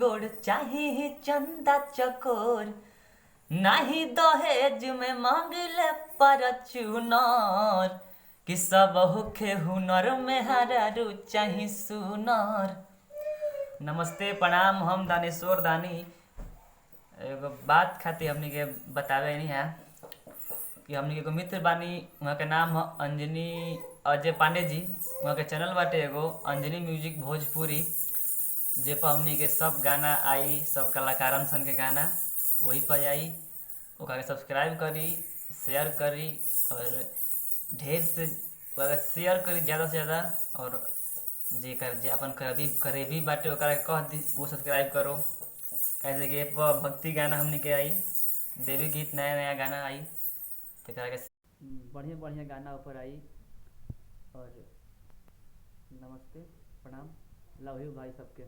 गोड़ चाहे चंदा चकोर, नाही दहेज में मांग ले परचूनर, कि सब होखे हुनर में हरारू चाही सुनर। नमस्ते प्रणाम, हम दानेश्वर दानी एगो बात खातिर हमनी के बतावे नहीं है कि हमनी के एगो मित्र बानी, वहाँ के नाम है अंजनी अजय पांडे जी। वहाँ के चैनल बाटे एगो अंजनी म्यूजिक भोजपुरी, जे पर हमनी के सब गाना आई, सब कलाकारन सन के गाना वही पर आई। ओकरा के सब्सक्राइब करी, शेयर करी और ढेर से शेयर करी ज़्यादा से ज़्यादा। और जे अपन करीबी बाटे ओकरा के कह दी वो सब्सक्राइब करो, कैसे कि ए पर भक्ति गाना हमनी के आई, देवी गीत नया नया गाना आई, तो के बढ़िया बढ़िया गाना ऊपर आई। और नमस्ते प्रणाम, लव यू भाई सबके।